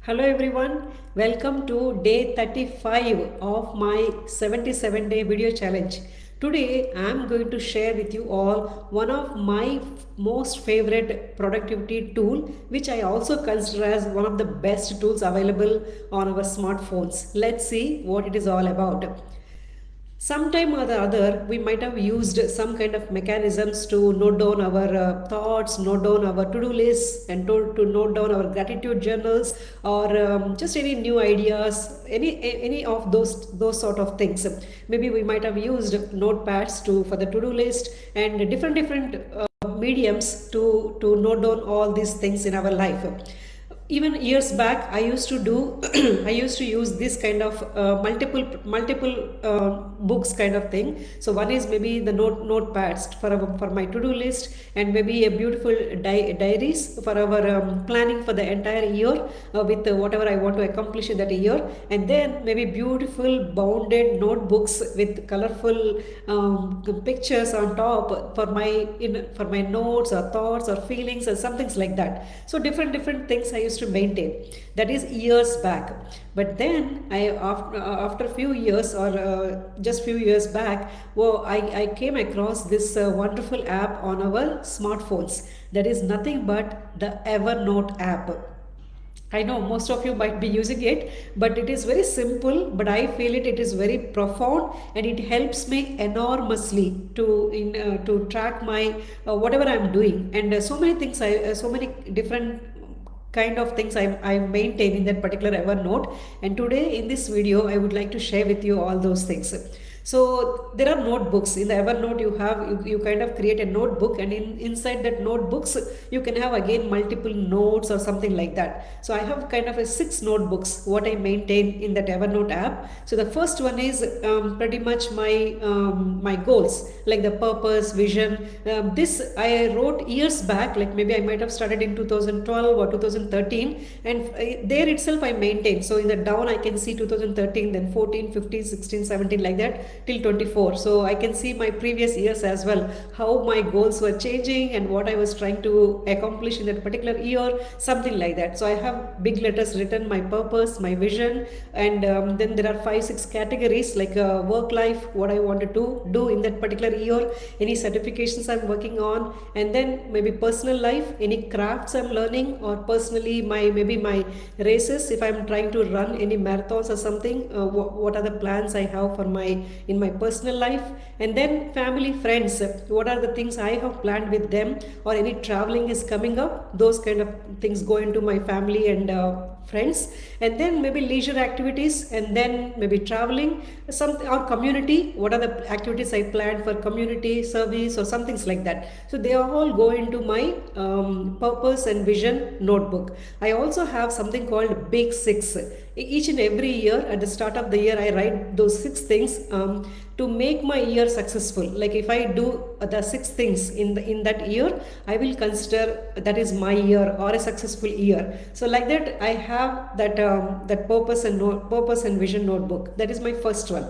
Hello everyone, welcome to day 35 of my 77-day video challenge. Today I am going to share with you all one of my most favorite productivity tool, which I also consider as one of the best tools available on our smartphones. Let's see what it is all about. Sometime or the other, we might have used some kind of mechanisms to note down our thoughts, note down our to-do lists, and to note down our gratitude journals, or just any new ideas, any of those sort of things. Maybe we might have used notepads for the to-do list and different mediums to note down all these things in our life. Even years back I used to do I used to use this kind of multiple books kind of thing. So one is maybe the notepads for my to-do list, and maybe a beautiful diaries for our planning for the entire year, with whatever I want to accomplish in that year, and then maybe beautiful bounded notebooks with colorful pictures on top for my notes or thoughts or feelings or some things like that. So different things I used to maintain. That is years back. But then after a few years, or just few years back, I came across this wonderful app on our smartphones. That is nothing but the Evernote app. I know most of you might be using it, but it is very simple, but I feel it is very profound, and it helps me enormously to track my whatever I'm doing, and so many things so many different kind of things I maintain in that particular Evernote. And today in this video I would like to share with you all those things. So there are notebooks in the Evernote. You kind of create a notebook, and inside that notebooks you can have again multiple notes or something like that. So I have kind of a 6 notebooks what I maintain in that Evernote app. So the first one is pretty much my goals, like the purpose, vision. This I wrote years back, like maybe I might have started in 2012 or 2013, and there itself I maintain. So in the down I can see 2013, then 14, 15, 16, 17, like that till 24. So I can see my previous years as well, how my goals were changing and what I was trying to accomplish in that particular year, something like that. So I have big letters written, my purpose, my vision, and then there are 5-6 categories, like work life, what I wanted to do in that particular year, any certifications I'm working on, and then maybe personal life, any crafts I'm learning, or personally maybe my races, if I'm trying to run any marathons or something, what are the plans I have for in my personal life. And then family, friends, what are the things I have planned with them, or any traveling is coming up, those kind of things go into my family and friends. And then maybe leisure activities, and then maybe traveling, something, or community, what are the activities I planned for community service or some things like that. So they all go into my purpose and vision notebook. I also have something called Big Six. Each and every year at the start of the year I write those 6 things to make my year successful. Like if I do the 6 things in that year, I will consider that is my year or a successful year. So like that I have that purpose and vision notebook. That is my first one.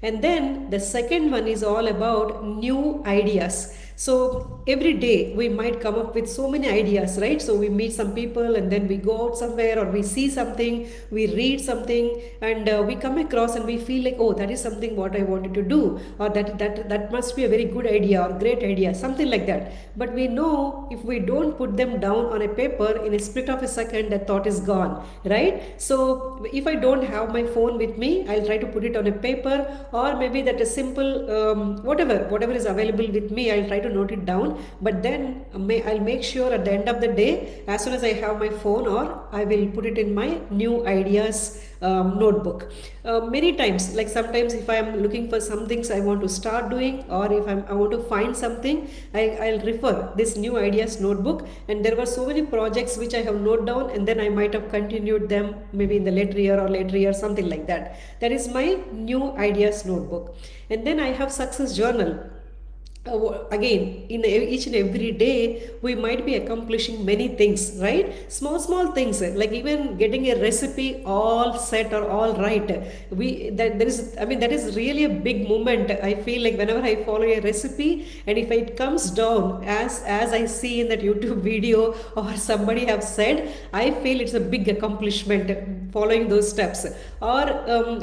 And then the second one is all about new ideas. So every day we might come up with so many ideas, right? So we meet some people, and then we go out somewhere, or we see something, we read something, and we come across and we feel like, oh, that is something what I wanted to do, or that must be a very good idea or great idea, something like that. But we know if we don't put them down on a paper, in a split of a second that thought is gone, right? So if I don't have my phone with me, I'll try to put it on a paper, or maybe that is simple, whatever is available with me, I'll try to note it down. But then I'll make sure at the end of the day, as soon as I have my phone, or I will put it in my new ideas notebook. Many times, like sometimes if I am looking for some things I want to start doing, or if I want to find something, I'll refer this new ideas notebook. And there were so many projects which I have noted down, and then I might have continued them maybe in the later year, something like that. That is my new ideas notebook. And then I have success journal. again, in each and every day we might be accomplishing many things, right? Small things, like even getting a recipe all set or all right. We that there is, I mean, that is really a big moment. I feel like whenever I follow a recipe, and if it comes down as I see in that YouTube video or somebody have said, I feel it's a big accomplishment following those steps. Or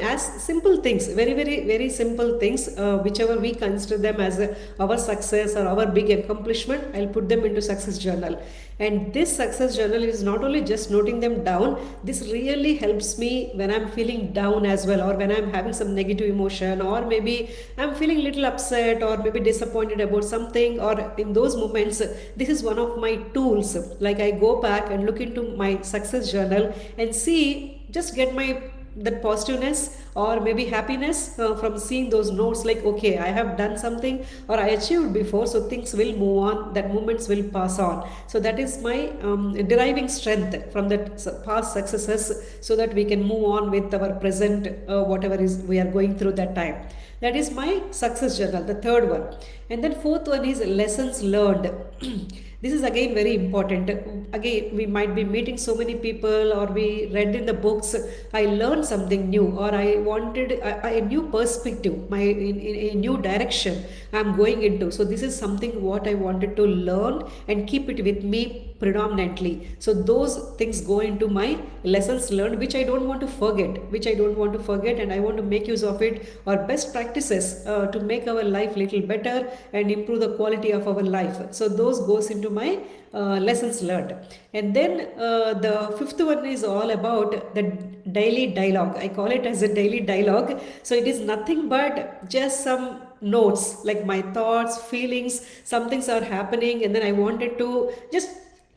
as simple things, very simple things, whichever we consider them as our success or our big accomplishment, I'll put them into success journal. And this success journal is not only just noting them down, this really helps me when I'm feeling down as well, or when I'm having some negative emotion, or maybe I'm feeling a little upset or maybe disappointed about something, or in those moments, this is one of my tools. Like I go back and look into my success journal and see, just get my that positiveness or maybe happiness from seeing those notes, like okay, I have done something or I achieved before, so things will move on, that moments will pass on. So that is my deriving strength from that past successes, so that we can move on with our present, whatever is we are going through that time. That is my success journal, the third one. And then fourth one is lessons learned. This is again very important. Again, we might be meeting so many people, or we read in the books, I learned something new, or I wanted a new perspective, in a new direction I'm going into. So this is something what I wanted to learn and keep it with me predominantly. So those things go into my lessons learned, which I don't want to forget, and I want to make use of it, or best practices to make our life little better and improve the quality of our life. So those goes into my lessons learned. And then the fifth one is all about the daily dialogue. I call it as a daily dialogue. So it is nothing but just some notes, like my thoughts, feelings, some things are happening, and then I wanted to just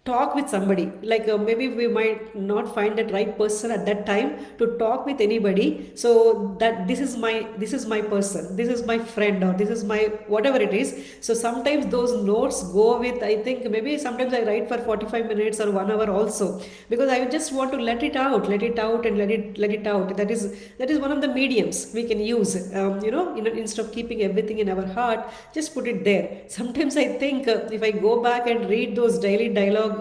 talk with somebody, like maybe we might not find that right person at that time to talk with anybody, so that this is my person, this is my friend, or this is my whatever it is. So sometimes those notes go with, I think maybe sometimes I write for 45 minutes or 1 hour also, because I just want to let it out and let it out. That is one of the mediums we can use, instead of keeping everything in our heart, just put it there. Sometimes I think if I go back and read those daily dialogue,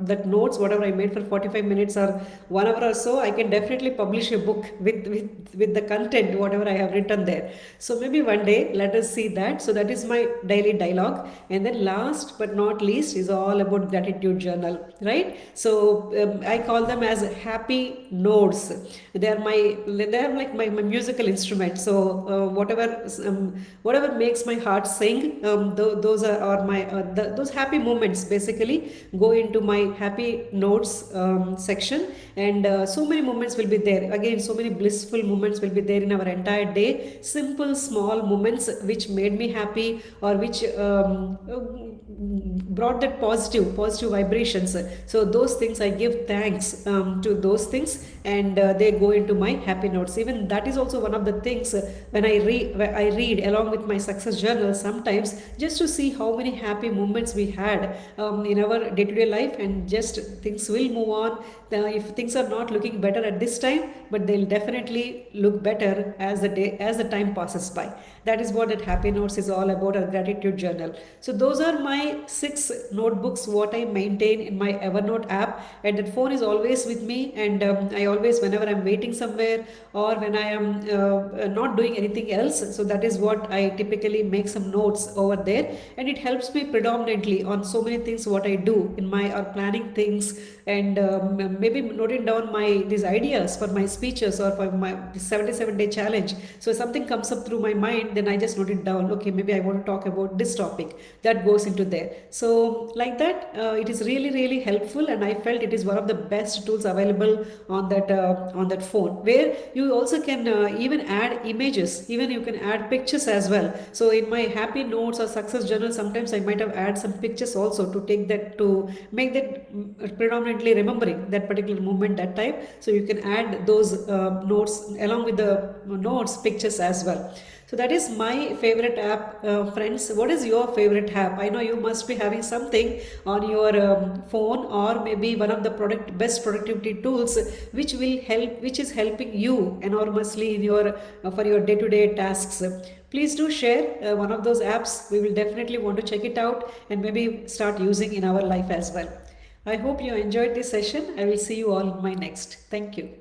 that notes whatever I made for 45 minutes or 1 hour or so, I can definitely publish a book with the content whatever I have written there. So maybe one day let us see that. So that is my daily dialogue. And then last but not least is all about gratitude journal, right? So I call them as happy notes. They are like my musical instrument. So whatever makes my heart sing, those are my those happy moments basically go into my happy notes section. And so many moments will be there, again so many blissful moments will be there in our entire day, simple small moments which made me happy, or which brought that positive vibrations. So those things I give thanks to those things, and they go into my happy notes. Even that is also one of the things when I read along with my success journal sometimes, just to see how many happy moments we had in our day-to-day life, and just things will move on. If things are not looking better at this time, but they'll definitely look better as the time passes by. That is what that happy notes is all about, a gratitude journal. So those are my 6 notebooks what I maintain in my Evernote app, and that phone is always with me. And I always, whenever I'm waiting somewhere, or when I am not doing anything else, so that is what I typically make some notes over there, and it helps me predominantly on so many things what I do in my, or planning things, and maybe noting down these ideas for my speeches or for my 77-day challenge. So if something comes up through my mind, then I just note it down. Okay, maybe I want to talk about this topic, that goes into there. So like that, it is really helpful, and I felt it is one of the best tools available on that phone, where you also can even add images, even you can add pictures as well. So in my happy notes or success journal, sometimes I might have add some pictures also to take that, to make that predominantly remembering that particular moment, that time. So you can add those notes along with the notes pictures as well. So that is my favorite app, friends. What is your favorite app? I know you must be having something on your phone, or maybe one of the best productivity tools which is helping you enormously in your for your day-to-day tasks. Please do share one of those apps. We will definitely want to check it out and maybe start using in our life as well. I hope you enjoyed this session. I will see you all in my next. Thank you.